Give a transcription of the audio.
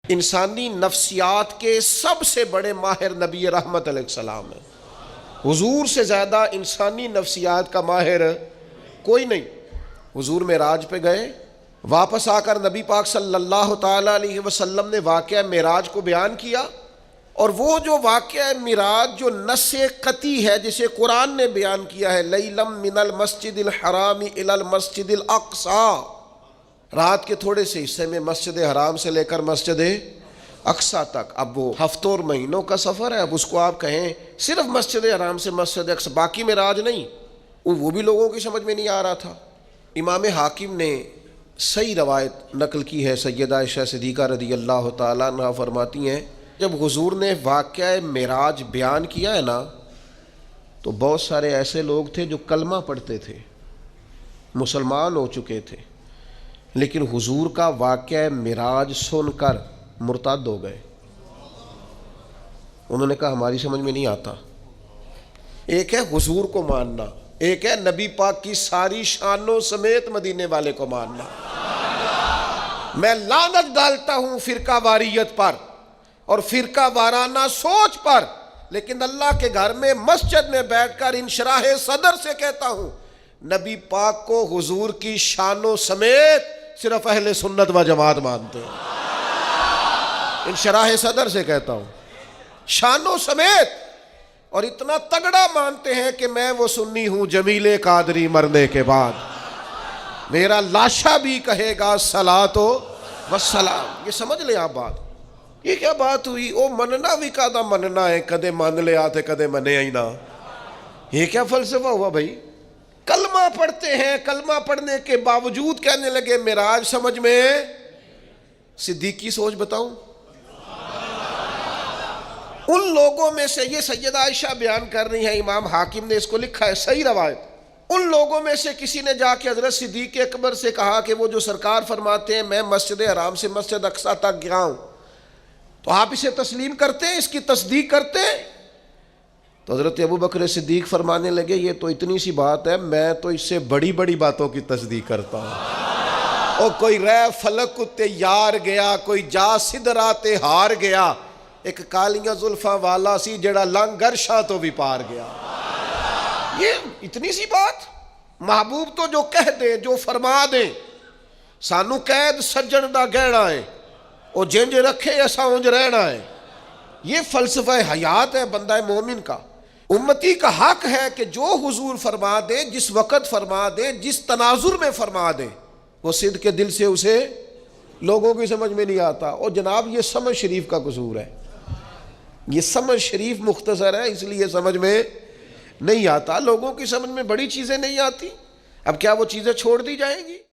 انسانی نفسیات کے سب سے بڑے ماہر نبی رحمت علیہ السلام ہیں۔ حضور سے زیادہ انسانی نفسیات کا ماہر کوئی نہیں۔ حضور معراج پہ گئے، واپس آ کر نبی پاک صلی اللہ تعالیٰ علیہ وسلم نے واقعہ معراج کو بیان کیا، اور وہ جو واقعہ معراج جو نص قطعی ہے جسے قرآن نے بیان کیا ہے، لیلم من المسجد الحرام الی المسجد الاقصی، رات کے تھوڑے سے حصے میں مسجد حرام سے لے کر مسجد اقصی تک۔ اب وہ ہفتوں اور مہینوں کا سفر ہے، اب اس کو آپ کہیں صرف مسجد حرام سے مسجد اقصی، باقی معراج نہیں، وہ بھی لوگوں کی سمجھ میں نہیں آ رہا تھا۔ امام حاکم نے صحیح روایت نقل کی ہے، سیدہ عائشہ صدیقہ رضی اللہ تعالیٰ عنہ فرماتی ہیں جب حضور نے واقعہ معراج بیان کیا ہے نا، تو بہت سارے ایسے لوگ تھے جو کلمہ پڑھتے تھے، مسلمان ہو چکے تھے، لیکن حضور کا واقعہ معراج سن کر مرتد ہو گئے۔ انہوں نے کہا ہماری سمجھ میں نہیں آتا۔ ایک ہے حضور کو ماننا، ایک ہے نبی پاک کی ساری شانوں سمیت مدینے والے کو ماننا۔ میں لعنت ڈالتا ہوں فرقہ واریت پر اور فرقہ وارانہ سوچ پر، لیکن اللہ کے گھر میں مسجد میں بیٹھ کر انشراح صدر سے کہتا ہوں نبی پاک کو حضور کی شانوں سمیت صرف اہل سنت و جماعت مانتے ہیں۔ انشراح صدر سے کہتا ہوں شانوں سمیت، اور اتنا تگڑا مانتے ہیں کہ میں وہ سنی ہوں جمیل قادری مرنے کے بعد میرا لاشا بھی کہے گا صلاۃ و سلام۔ یہ سمجھ لیں آپ بات، یہ کیا بات ہوئی؟ او مننا بھی کہا مننا ہے، کدے مان لے آتے کدے منے ہی نہ، یہ کیا فلسفہ ہوا بھائی؟ کلمہ پڑھتے ہیں، کلمہ پڑھنے کے باوجود کہنے لگے معراج سمجھ میں۔ صدیقی سوچ بتاؤں، ان لوگوں میں سے، یہ سیدہ عائشہ بیان کر رہی ہیں، امام حاکم نے اس کو لکھا ہے صحیح روایت، ان لوگوں میں سے کسی نے جا کے حضرت صدیق اکبر سے کہا کہ وہ جو سرکار فرماتے ہیں میں مسجد حرام سے مسجد اقصی تک گیا ہوں، تو آپ اسے تسلیم کرتے ہیں، اس کی تصدیق کرتے ہیں؟ تو حضرت ابو بکر صدیق فرمانے لگے یہ تو اتنی سی بات ہے، میں تو اس سے بڑی بڑی باتوں کی تصدیق کرتا ہوں۔ اور کوئی رہ فلک تے یار گیا، کوئی جا سدراتے ہار گیا، ایک کالیاں زلفاں والا سی جڑا لنگر شاہ تو بھی پار گیا۔ یہ اتنی سی بات؟ محبوب تو جو کہہ دیں، جو فرما دیں، سانو قید سجن دا گہنا ہے، او جنج رکھے ایسا اونج رہنا ہے۔ یہ فلسفہ حیات ہے بندہ مومن کا۔ امتی کا حق ہے کہ جو حضور فرما دے، جس وقت فرما دے، جس تناظر میں فرما دے، وہ صدق کے دل سے اسے لوگوں کی سمجھ میں نہیں آتا۔ اور جناب یہ سمجھ شریف کا قصور ہے، یہ سمجھ شریف مختصر ہے، اس لیے سمجھ میں نہیں آتا۔ لوگوں کی سمجھ میں بڑی چیزیں نہیں آتی، اب کیا وہ چیزیں چھوڑ دی جائیں گی؟